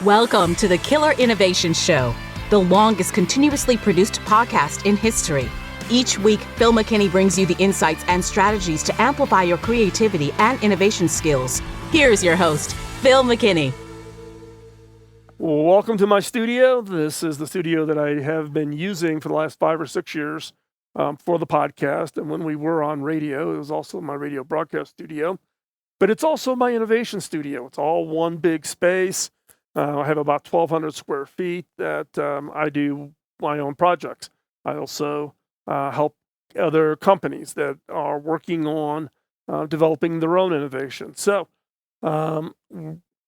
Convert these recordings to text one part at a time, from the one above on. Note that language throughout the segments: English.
Welcome to the Killer Innovation Show, the longest continuously produced podcast in history. Each week, Phil McKinney brings you the insights and strategies to amplify your creativity and innovation skills. Here's your host, Phil McKinney. Welcome to my studio. This is the studio that I have been using for the last 5 or 6 years for the podcast. And when we were on radio, it was also my radio broadcast studio. But it's also my innovation studio. It's all one big space. I have about 1,200 square feet that I do my own projects. I also help other companies that are working on developing their own innovation. So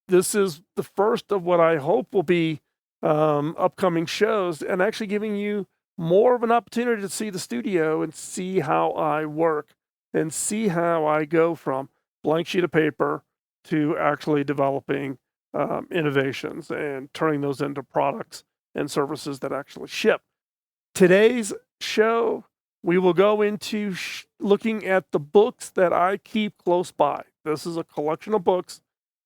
this is the first of what I hope will be upcoming shows, and actually giving you more of an opportunity to see the studio and see how I work and see how I go from blank sheet of paper to actually developing innovations and turning those into products and services that actually ship. Today's show, we will go into looking at the books that I keep close by. This is a collection of books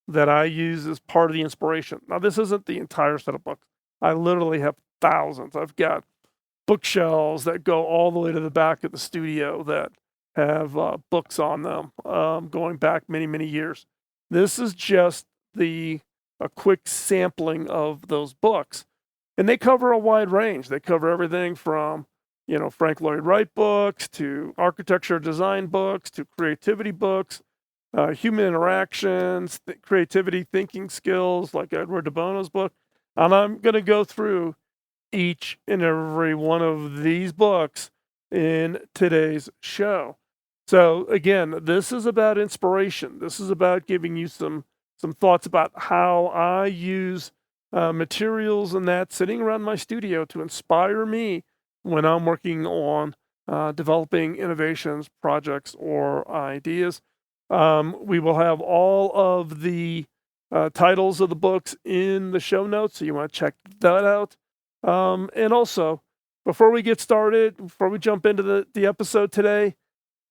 that I use as part of the inspiration. Now, this isn't the entire set of books. I literally have thousands. I've got bookshelves that go all the way to the back of the studio that have books on them going back many, many years. This is just a quick sampling of those books. And they cover a wide range. They cover everything from, Frank Lloyd Wright books to architecture design books to creativity books, human interactions, creativity thinking skills like Edward de Bono's book. And I'm going to go through each and every one of these books in today's show. So again, this is about inspiration. This is about giving you some thoughts about how I use materials and that sitting around my studio to inspire me when I'm working on developing innovations, projects, or ideas. We will have all of the titles of the books in the show notes, so you want to check that out. And also, before we get started, before we jump into the episode today,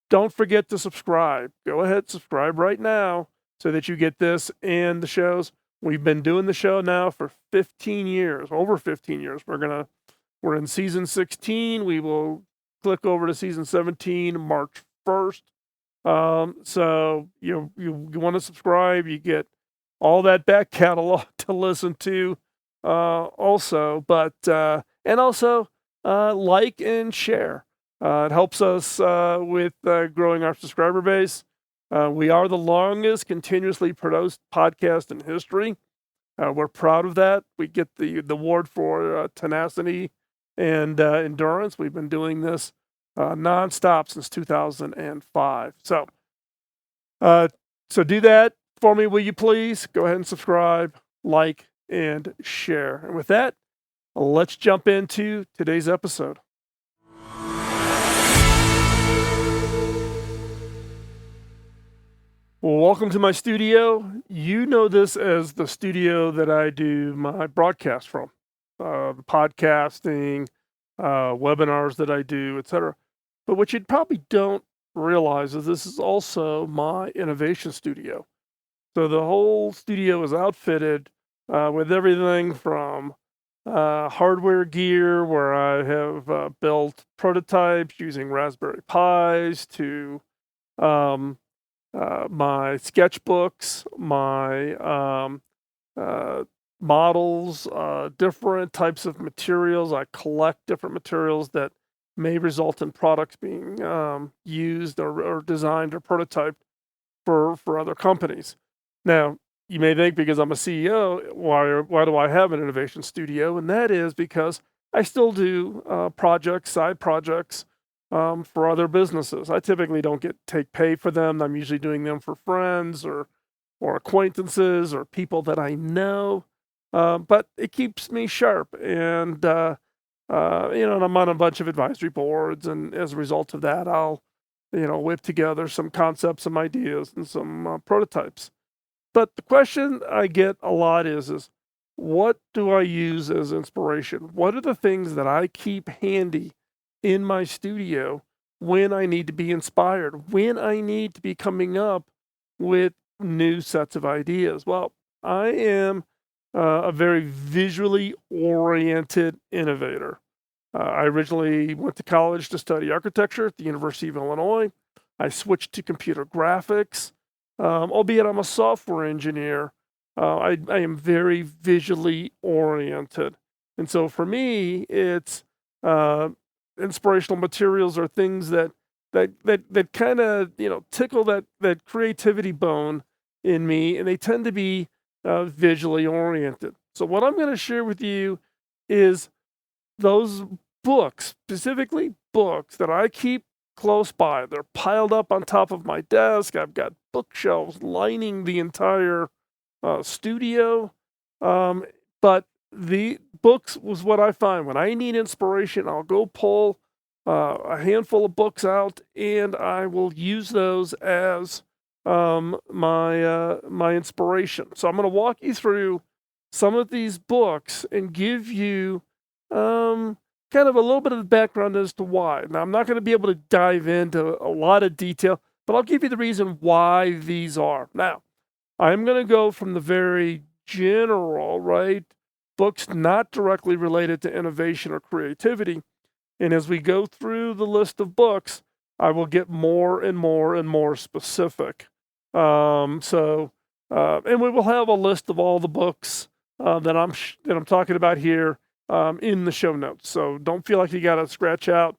don't forget to subscribe. Go ahead, subscribe right now so that you get this and the shows. We've been doing the show now for 15 years, over 15 years. We're in season 16. We will click over to season 17, March 1st. So you want to subscribe, you get all that back catalog to listen to also, but and also like and share. It helps us with growing our subscriber base. We are the longest continuously produced podcast in history. We're proud of that. We get the award for tenacity and endurance. We've been doing this nonstop since 2005. So do that for me, will you please? Go ahead and subscribe, like, and share. And with that, let's jump into today's episode. Well, welcome to my studio. You know this as the studio that I do my broadcast from, podcasting, webinars that I do, etc. But what you probably don't realize is this is also my innovation studio. So the whole studio is outfitted with everything from hardware gear, where I have built prototypes using Raspberry Pis, to my sketchbooks, my models, different types of materials. I collect different materials that may result in products being used or designed or prototyped for other companies. Now, you may think because I'm a CEO, why do I have an innovation studio? And that is because I still do projects, side projects, for other businesses. I typically don't take pay for them. I'm usually doing them for friends or acquaintances or people that I know. But it keeps me sharp, and and I'm on a bunch of advisory boards, and as a result of that, I'll whip together some concepts, some ideas, and some prototypes. But the question I get a lot is what do I use as inspiration? What are the things that I keep handy in my studio when I need to be inspired, when I need to be coming up with new sets of ideas? Well, I am a very visually oriented innovator. I originally went to college to study architecture at the University of Illinois. I switched to computer graphics, albeit I'm a software engineer. I am very visually oriented. And so for me, it's uh, inspirational materials are things that kind of tickle that creativity bone in me, and they tend to be visually oriented. So what I'm going to share with you is those books, specifically books that I keep close by. They're piled up on top of my desk. I've got bookshelves lining the entire studio. Um, but the books was what I find when I need inspiration. I'll go pull a handful of books out, and I will use those as my inspiration. So I'm going to walk you through some of these books and give you kind of a little bit of the background as to why. Now, I'm not going to be able to dive into a lot of detail, but I'll give you the reason why these are. Now, I'm going to go from the very general, right? Books not directly related to innovation or creativity. And as we go through the list of books, I will get more and more and more specific. And we will have a list of all the books that I'm talking about here in the show notes. So don't feel like you got to scratch out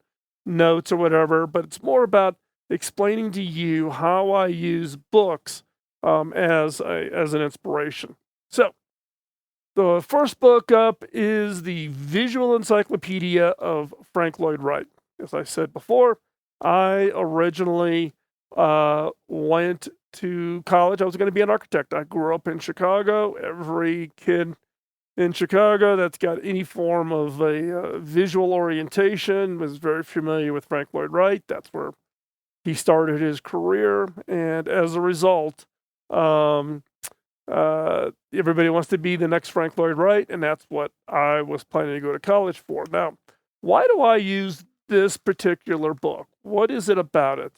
notes or whatever, but it's more about explaining to you how I use books as an inspiration. So the first book up is the Visual Encyclopedia of Frank Lloyd Wright. As I said before, I originally went to college. I was going to be an architect. I grew up in Chicago. Every kid in Chicago that's got any form of a visual orientation was very familiar with Frank Lloyd Wright. That's where he started his career. And as a result, everybody wants to be the next Frank Lloyd Wright, and that's what I was planning to go to college for. Now, why do I use this particular book? What is it about it?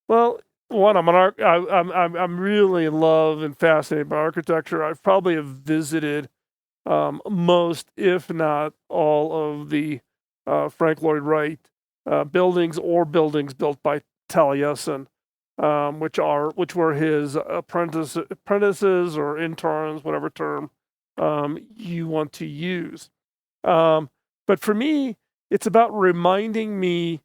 Well, one, I'm really in love and fascinated by architecture. I've probably have visited most, if not all, of the Frank Lloyd Wright buildings or buildings built by Taliesin, which were his apprentices or interns, whatever term you want to use. But for me, it's about reminding me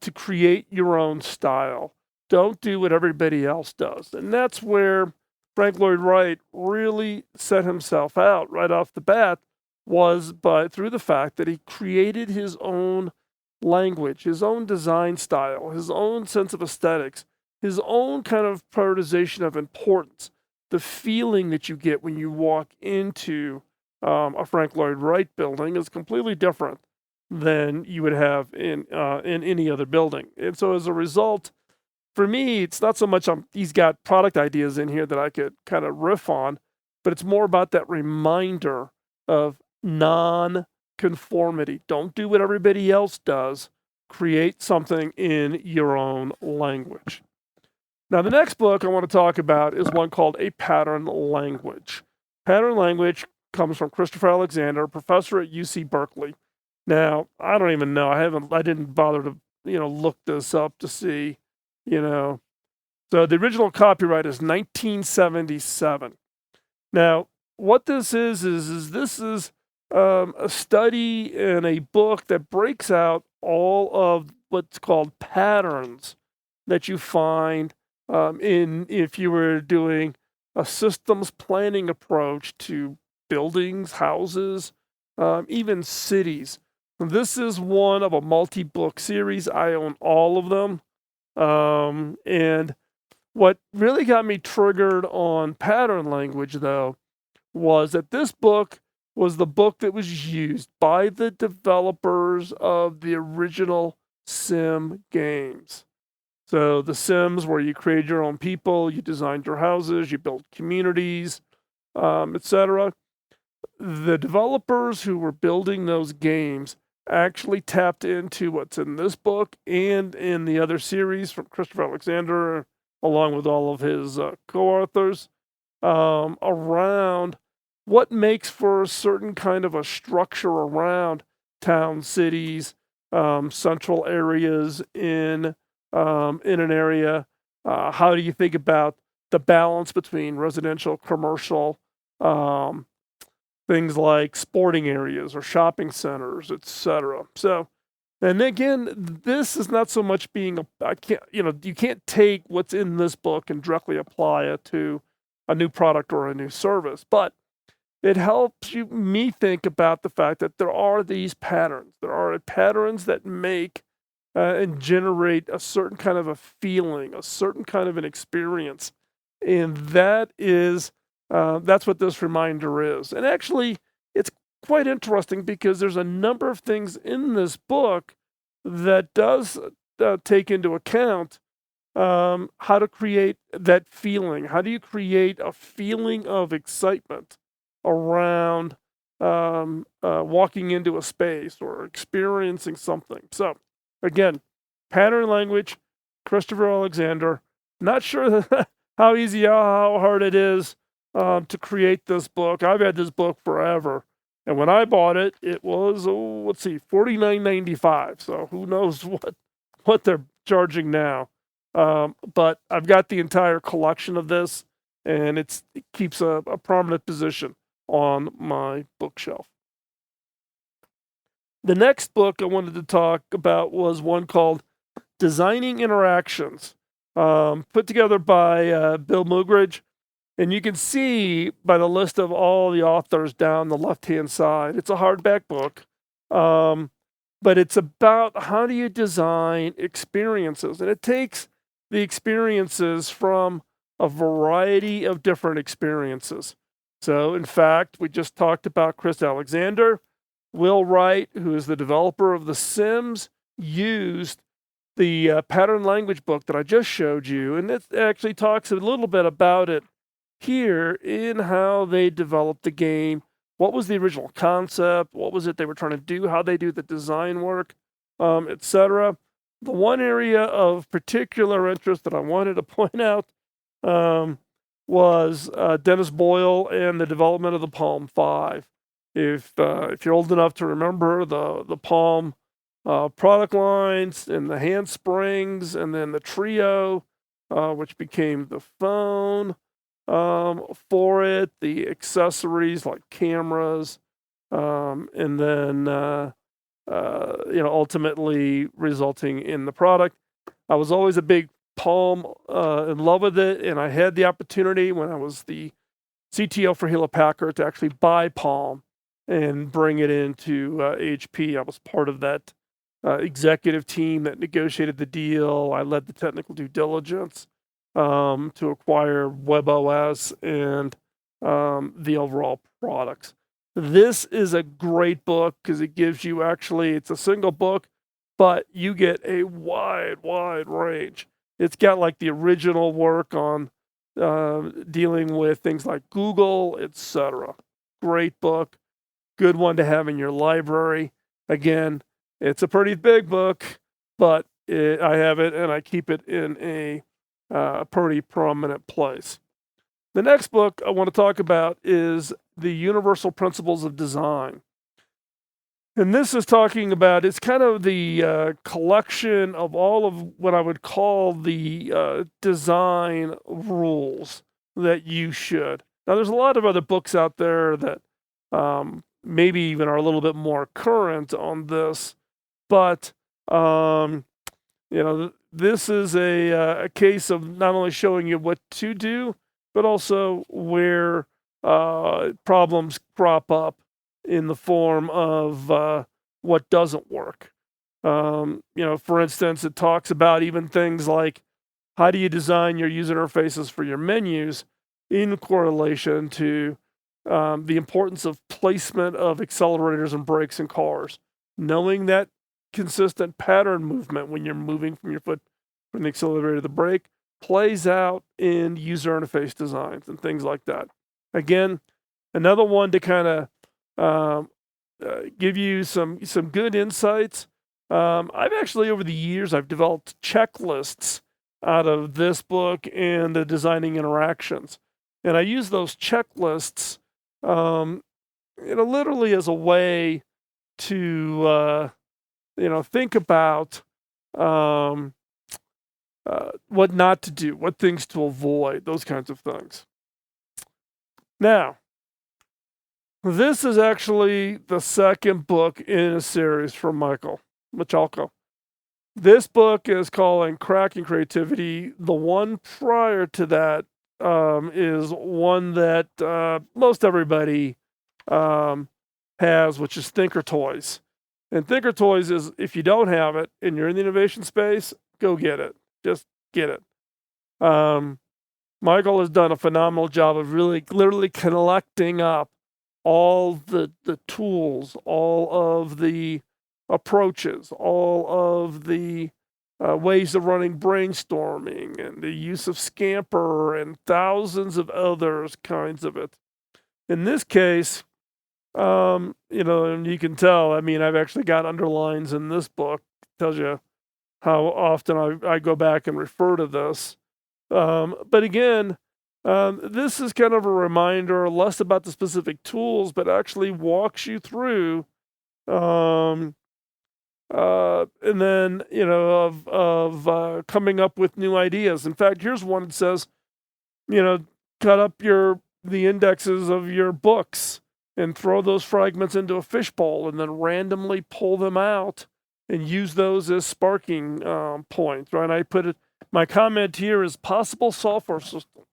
to create your own style. Don't do what everybody else does. And that's where Frank Lloyd Wright really set himself out right off the bat, was through the fact that he created his own language, his own design style, his own sense of aesthetics, his own kind of prioritization of importance. The feeling that you get when you walk into a Frank Lloyd Wright building is completely different than you would have in any other building. And so as a result, for me, it's not so much he's got product ideas in here that I could kind of riff on, but it's more about that reminder of non-conformity. Don't do what everybody else does. Create something in your own language. Now, the next book I want to talk about is one called A Pattern Language. Pattern language comes from Christopher Alexander, a professor at UC Berkeley. Now, I don't even know. I didn't bother to, look this up to see, So the original copyright is 1977. Now, what this is this is a study and a book that breaks out all of what's called patterns that you find if you were doing a systems planning approach to buildings, houses, even cities. This is one of a multi-book series. I own all of them. And what really got me triggered on pattern language, though, was that this book was the book that was used by the developers of the original Sim games. So the Sims, where you create your own people, you designed your houses, you built communities, etc. The developers who were building those games actually tapped into what's in this book and in the other series from Christopher Alexander, along with all of his co-authors, around what makes for a certain kind of a structure around towns, cities, central areas in an area. How do you think about the balance between residential, commercial, um, things like sporting areas or shopping centers, etc. So, and again, this is not so much being I can't, you can't take what's in this book and directly apply it to a new product or a new service, but it helps me think about the fact that there are these patterns. There are patterns that make and generate a certain kind of a feeling, a certain kind of an experience, and that's what this reminder is. And actually, it's quite interesting because there's a number of things in this book that does take into account how to create that feeling. How do you create a feeling of excitement around walking into a space or experiencing something? So, again, pattern language, Christopher Alexander. Not sure how easy, how hard it is to create this book. I've had this book forever. And when I bought it, it was, let's see, $49.95. So who knows what they're charging now. But I've got the entire collection of this, and it keeps a prominent position on my bookshelf. The next book I wanted to talk about was one called Designing Interactions, put together by Bill Moogridge. And you can see by the list of all the authors down the left-hand side, it's a hardback book, but it's about how do you design experiences. And it takes the experiences from a variety of different experiences. So, in fact, we just talked about Chris Alexander. Will Wright, who is the developer of The Sims, used the pattern language book that I just showed you, and it actually talks a little bit about it here in how they developed the game. What was the original concept? What was it they were trying to do? How they do the design work, etc. The one area of particular interest that I wanted to point out was Dennis Boyle and the development of the Palm 5. If you're old enough to remember the Palm product lines and the handsprings, and then the Trio, which became the phone for it, the accessories like cameras, and then ultimately resulting in the product. I was always a big Palm in love with it, and I had the opportunity when I was the CTO for Hewlett Packard to actually buy Palm and bring it into HP. I was part of that executive team that negotiated the deal. I led the technical due diligence to acquire WebOS and the overall products. This is a great book because it gives you it's a single book, but you get a wide range. It's got like the original work on dealing with things like Google, etc. Great book. Good one to have in your library. Again, it's a pretty big book, but I have it and I keep it in a pretty prominent place. The next book I want to talk about is The Universal Principles of Design. And this is talking about, it's kind of the collection of all of what I would call the design rules that you should. Now, there's a lot of other books out there that maybe even are a little bit more current on this, but this is a case of not only showing you what to do, but also where problems crop up in the form of what doesn't work. For instance, it talks about even things like how do you design your user interfaces for your menus in correlation to the importance of placement of accelerators and brakes in cars. Knowing that consistent pattern movement when you're moving from your foot from the accelerator to the brake plays out in user interface designs and things like that. Again, another one to kind of give you some good insights. I've actually, over the years, I've developed checklists out of this book and the Designing Interactions. And I use those checklists literally as a way to, think about um, what not to do, what things to avoid, those kinds of things. Now, this is actually the second book in a series from Michael Michalko. This book is called Cracking Creativity. The one prior to that is one that most everybody has, which is Thinker Toys. And Thinker Toys is, if you don't have it and you're in the innovation space, go get it. Just get it. Michael has done a phenomenal job of really literally collecting up all the tools, all of the approaches, all of the ways of running brainstorming and the use of Scamper and thousands of others kinds of it. In this case, and you can tell, I mean, I've actually got underlines in this book. It tells you how often I go back and refer to this. But again, this is kind of a reminder, less about the specific tools, but actually walks you through, and then of coming up with new ideas. In fact, here's one that says, cut up the indexes of your books and throw those fragments into a fishbowl, and then randomly pull them out and use those as sparking points. Right? I put it. My comment here is possible software system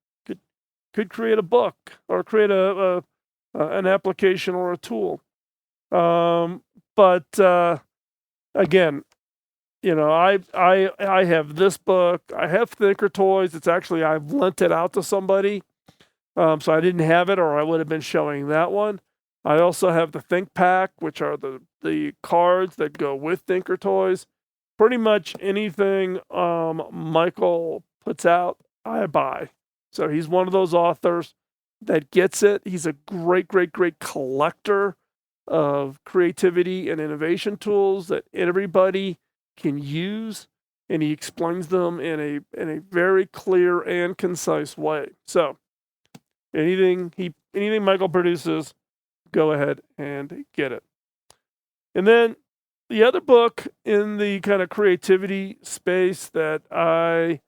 could create a book or create an application or a tool. But again, I have this book. I have Thinker Toys. It's actually, I've lent it out to somebody. So I didn't have it, or I would have been showing that one. I also have the Think Pack, which are the cards that go with Thinker Toys. Pretty much anything Michael puts out, I buy. So he's one of those authors that gets it. He's a great, great, great collector of creativity and innovation tools that everybody can use, and he explains them in a very clear and concise way. So anything Michael produces, go ahead and get it. And then the other book in the kind of creativity space that I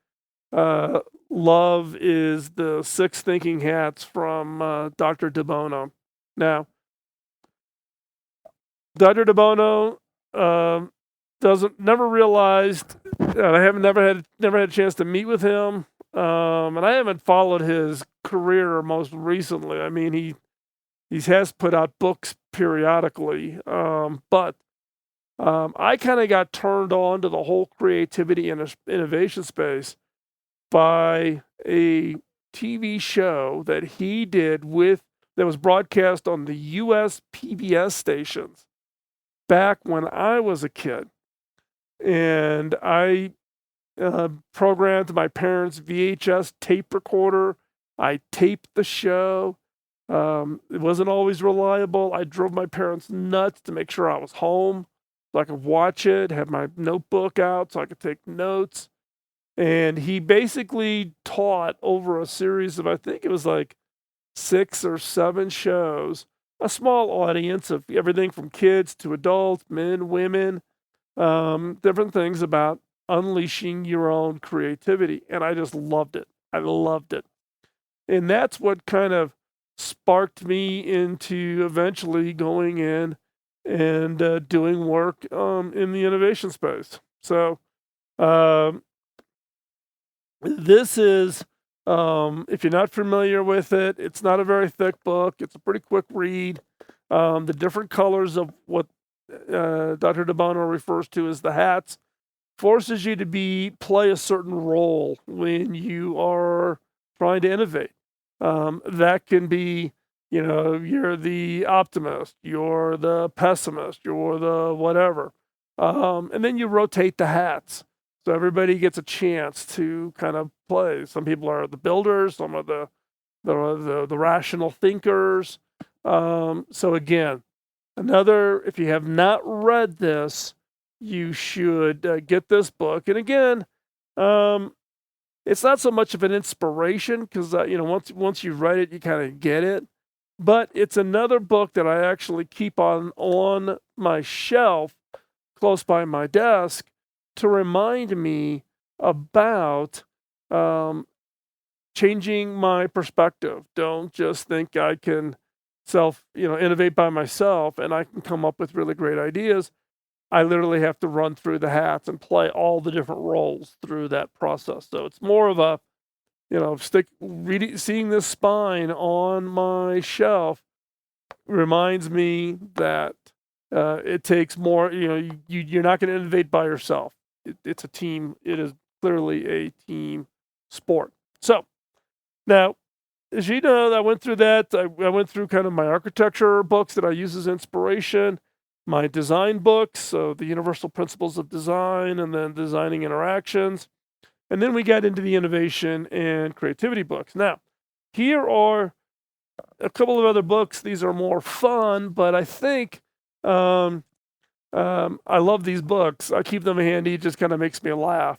love is the 6 Thinking Hats from Dr. DeBono. Now, Dr. DeBono never realized. I haven't never had a chance to meet with him, and I haven't followed his career most recently. I mean, he has put out books periodically, but I kind of got turned on to the whole creativity and innovation space by a TV show that he did that was broadcast on the U.S. PBS stations back when I was a kid. And I programmed my parents' VHS tape recorder. I taped the show. It wasn't always reliable. I drove my parents nuts to make sure I was home so I could watch it, have my notebook out so I could take notes. And he basically taught over a series of, I think it was like 6 or 7 shows, a small audience of everything from kids to adults, men, women, different things about unleashing your own creativity. And I just loved it. I loved it. And that's what kind of sparked me into eventually going in and doing work in the innovation space. So this is, if you're not familiar with it, it's not a very thick book. It's a pretty quick read. The different colors of what Dr. DeBono refers to as the hats forces you to play a certain role when you are trying to innovate. That can be, you're the optimist, you're the pessimist, you're the whatever. And then you rotate the hats. So everybody gets a chance to kind of play. Some people are the builders, some are the rational thinkers. So again, if you have not read this, you should get this book. And again, it's not so much of an inspiration because once you read it, you kind of get it. but it's another book that I actually keep on my shelf close by my desk to remind me about um, changing my perspective. Don't just think I can innovate by myself and I can come up with really great ideas. I literally have to run through the hats and play all the different roles through that process. So it's more of a, seeing this spine on my shelf reminds me that it takes more. You're not going to innovate by yourself. It's a team. It is clearly a team sport. So now, as you know, I went through that. I went through kind of my architecture books that I use as inspiration, my design books, so the Universal Principles of Design, and then Designing Interactions. And then we got into the innovation and creativity books. Now, here are a couple of other books. These are more fun, but I think I love these books. I keep them handy. It just kind of makes me laugh.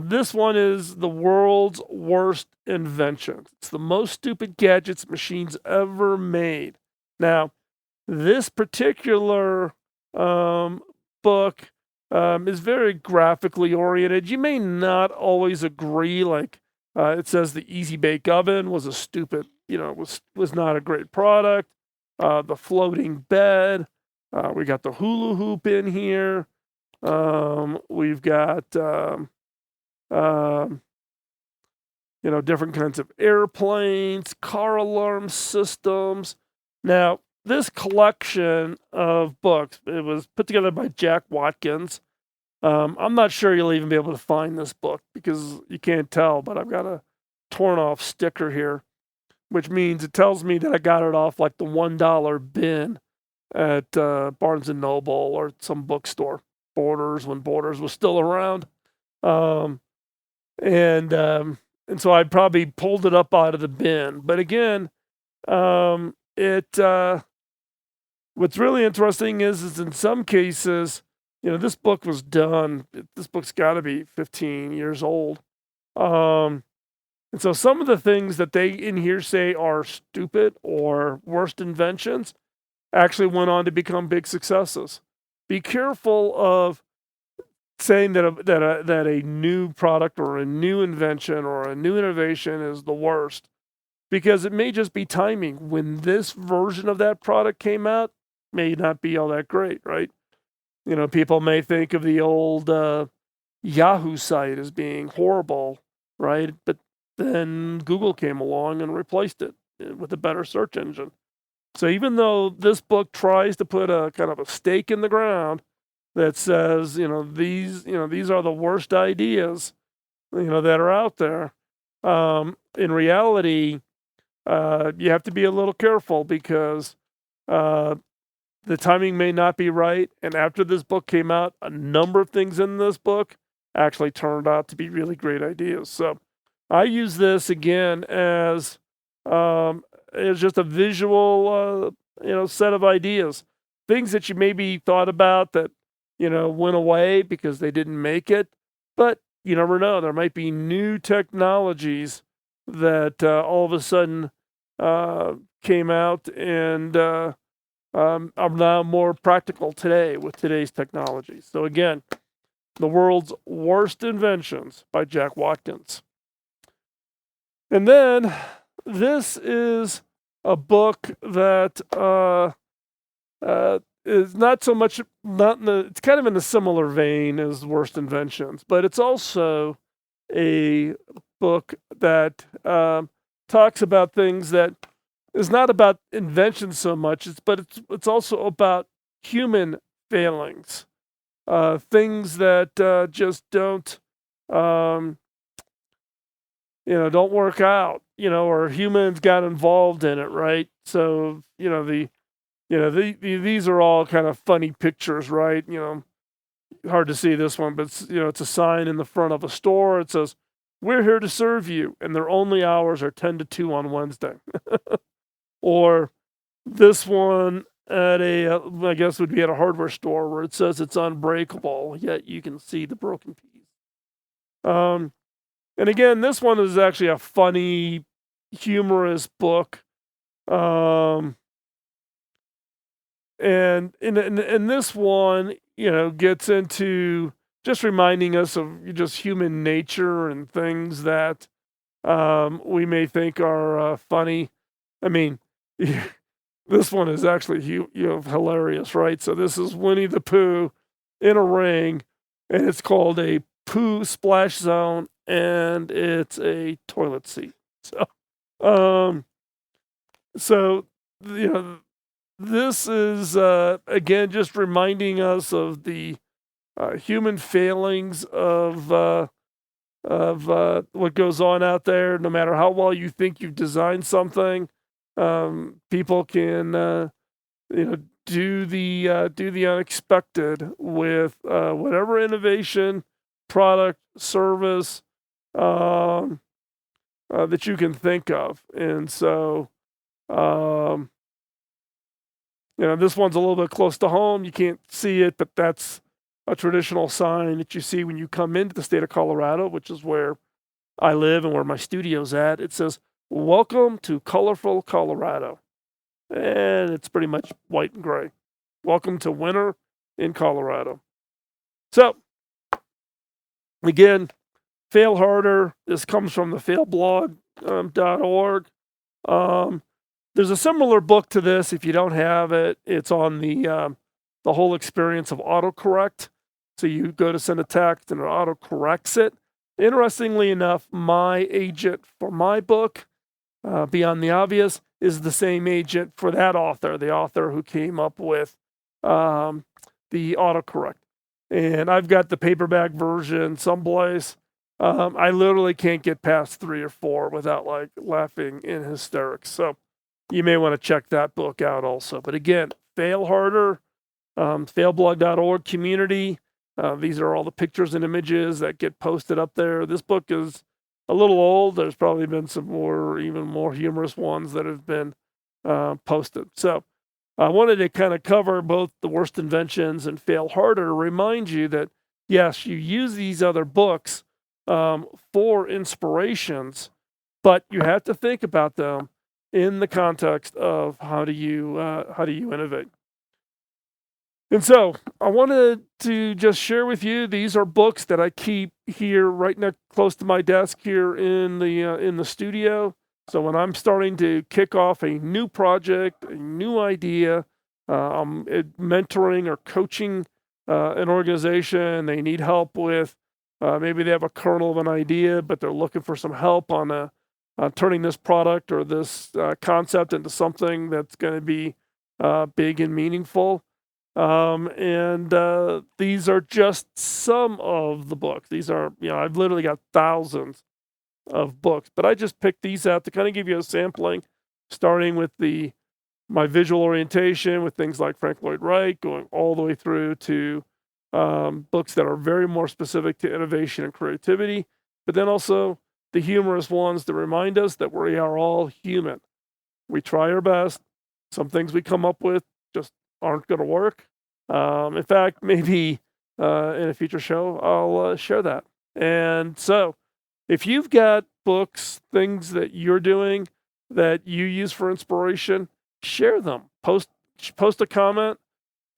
This one is The World's Worst Inventions. It's the most stupid gadgets machines ever made. Now, this particular book is very graphically oriented. You may not always agree. Like it says, the Easy Bake Oven was a stupid, was not a great product. The floating bed. We got the hula hoop in here. We've got different kinds of airplanes, car alarm systems. Now, this collection of books, it was put together by Jack Watkins. I'm not sure you'll even be able to find this book because you can't tell, but I've got a torn off sticker here, which means it tells me that I got it off like the $1 bin at Barnes and Noble or some bookstore, Borders, when Borders was still around. And so I probably pulled it up out of the bin. But again, what's really interesting is in some cases, this book was done. This book's got to be 15 years old. And so some of the things that they in here say are stupid or worst inventions actually went on to become big successes. Be careful of saying that a new product or a new invention or a new innovation is the worst, because it may just be timing. When this version of that product came out, may not be all that great, right? People may think of the old Yahoo site as being horrible, right? But then Google came along and replaced it with a better search engine. So even though this book tries to put a kind of a stake in the ground that says, these are the worst ideas, that are out there, in reality, you have to be a little careful because the timing may not be right. And after this book came out, a number of things in this book actually turned out to be really great ideas. So I use this again as just a visual, set of ideas, things that you maybe thought about that, went away because they didn't make it. But you never know. There might be new technologies that all of a sudden came out and are now more practical today with today's technology. So again, The World's Worst Inventions by Jack Watkins. And then this is a book that is not so much, it's kind of in a similar vein as Worst Inventions, but it's also a book that talks about things that is not about invention so much, but it's also about human failings, things that just don't work out, or humans got involved in it, right? So these are all kind of funny pictures, right? Hard to see this one, but it's a sign in the front of a store. It says, "We're here to serve you," and their only hours are 10 to 2 on Wednesday. Or this one at I guess would be at a hardware store where it says it's unbreakable, yet you can see the broken piece. And again, this one is actually a funny, humorous book Um, and in this one, gets into just reminding us of just human nature and things that we may think are funny. I mean, this one is actually hilarious, right? So this is Winnie the Pooh in a ring, and it's called a poo splash zone, and it's a toilet seat. So, um, so this is again just reminding us of the human failings of what goes on out there. No matter how well you think you've designed something, people can do the unexpected with whatever innovation, product, service that you can think of. And so, um, this one's a little bit close to home. You can't see it, but that's a traditional sign that you see when you come into the state of Colorado, which is where I live and where my studio's at. It says, "Welcome to colorful Colorado." And it's pretty much white and gray. Welcome to winter in Colorado. So, again, fail harder. This comes from the failblog.org. There's a similar book to this. If you don't have it, it's on the whole experience of autocorrect. So you go to send a text and it autocorrects it. Interestingly enough, my agent for my book, Beyond the Obvious, is the same agent for that author, the author who came up with the autocorrect. And I've got the paperback version someplace. I literally can't get past 3 or 4 without like laughing in hysterics. So you may want to check that book out also. But again, fail harder, failblog.org community. These are all the pictures and images that get posted up there. This book is a little old. There's probably been some even more humorous ones that have been posted. So I wanted to kind of cover both the worst inventions and fail harder to remind you that, yes, you use these other books for inspirations, but you have to think about them in the context of how do you innovate. And so I wanted to just share with you, these are books that I keep here right next close to my desk here in the studio. So when I'm starting to kick off a new project, a new idea, I'm mentoring or coaching an organization, they need help with, maybe they have a kernel of an idea, but they're looking for some help on turning this product or this concept into something that's going to be big and meaningful. These are just some of the books. These are, I've literally got thousands of books, but I just picked these out to kind of give you a sampling, starting with my visual orientation with things like Frank Lloyd Wright, going all the way through to books that are very more specific to innovation and creativity, but then also the humorous ones that remind us that we are all human. We try our best. Some things we come up with just aren't going to work. In fact, maybe in a future show, I'll share that. And so if you've got books, things that you're doing that you use for inspiration, share them. Post a comment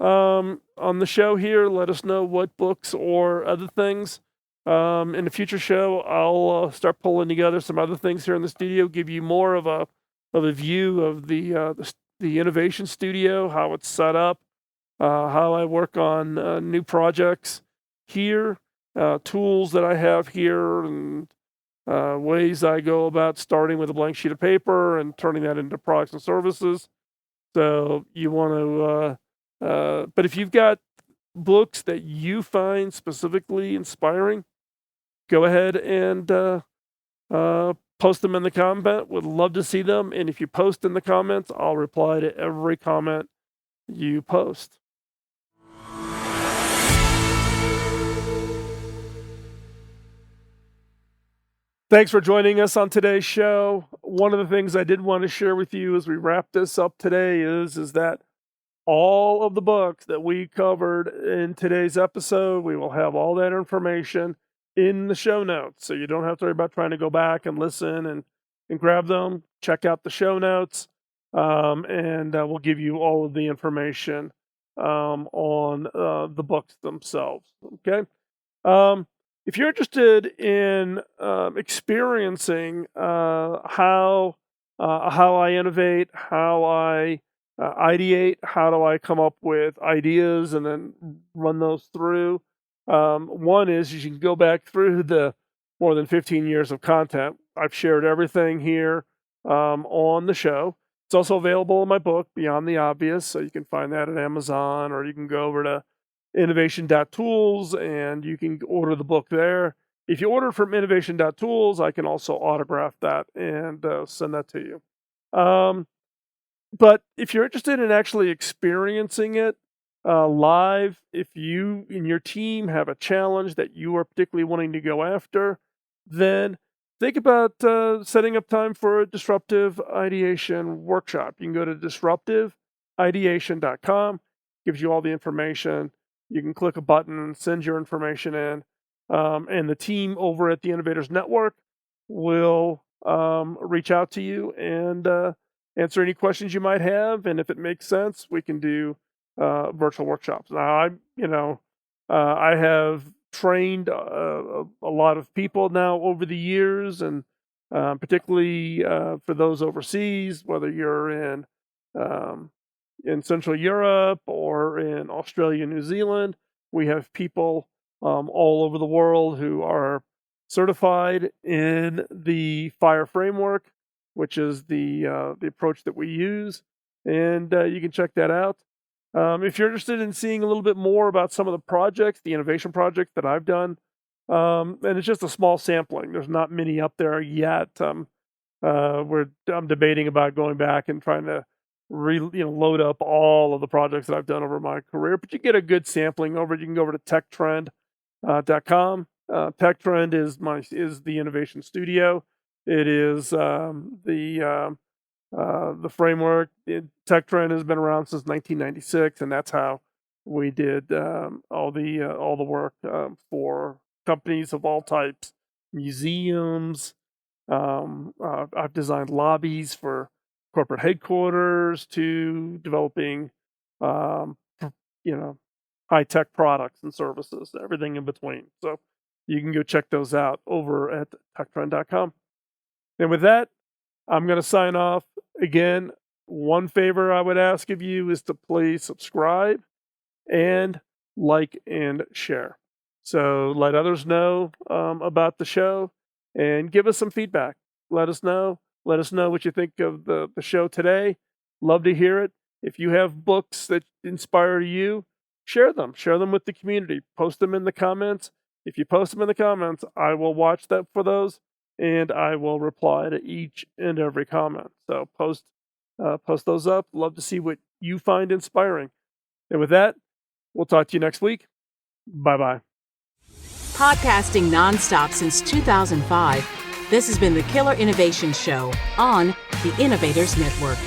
on the show here. Let us know what books or other things. In the future show, I'll start pulling together some other things here in the studio, give you more of a view of the innovation studio, how it's set up, how I work on new projects here, tools that I have here, and ways I go about starting with a blank sheet of paper and turning that into products and services. So you want to, but if you've got books that you find specifically inspiring, go ahead and post them in the comment. Would love to see them. And if you post in the comments, I'll reply to every comment you post. Thanks for joining us on today's show. One of the things I did want to share with you as we wrap this up today is that all of the books that we covered in today's episode, we will have all that information in the show notes. So you don't have to worry about trying to go back and listen and grab them. Check out the show notes. and we'll give you all of the information on the books themselves. Okay. Um, if you're interested in experiencing how I innovate, how I ideate, how do I come up with ideas and then run those through, one is you can go back through the more than 15 years of content. I've shared everything here on the show. It's also available in my book, Beyond the Obvious, so you can find that at Amazon, or you can go over to innovation.tools and you can order the book there. If you order from innovation.tools, I can also autograph that and send that to you. But if you're interested in actually experiencing it live, if you and your team have a challenge that you are particularly wanting to go after, then think about setting up time for a disruptive ideation workshop. You can go to disruptiveideation.com, gives you all the information. You can click a button and send your information in, and the team over at the Innovators Network will reach out to you and answer any questions you might have. And if it makes sense, we can do virtual workshops. Now, I have trained a lot of people now over the years, and particularly for those overseas, whether you're in Central Europe or in Australia, New Zealand, we have people all over the world who are certified in the FIRE framework, which is the approach that we use, and you can check that out. If you're interested in seeing a little bit more about some of the projects, the innovation projects that I've done, and it's just a small sampling. There's not many up there yet. I'm debating about going back and trying to load up all of the projects that I've done over my career. But you get a good sampling over it. You can go over to techtrend.com. TechTrend is the innovation studio. It is the framework. TechTrend has been around since 1996, and that's how we did all the work for companies of all types, museums. I've designed lobbies for corporate headquarters to developing, high tech products and services, everything in between. So you can go check those out over at techtrend.com. And with that, I'm going to sign off. Again, one favor I would ask of you is to please subscribe and like and share. So let others know about the show and give us some feedback. Let us know. Let us know what you think of the show today. Love to hear it. If you have books that inspire you, share them. Share them with the community. Post them in the comments. If you post them in the comments, I will watch that for those, and I will reply to each and every comment. So post those up. Love to see what you find inspiring. And with that, we'll talk to you next week. Bye-bye. Podcasting nonstop since 2005, this has been the Killer Innovation Show on the Innovators Network.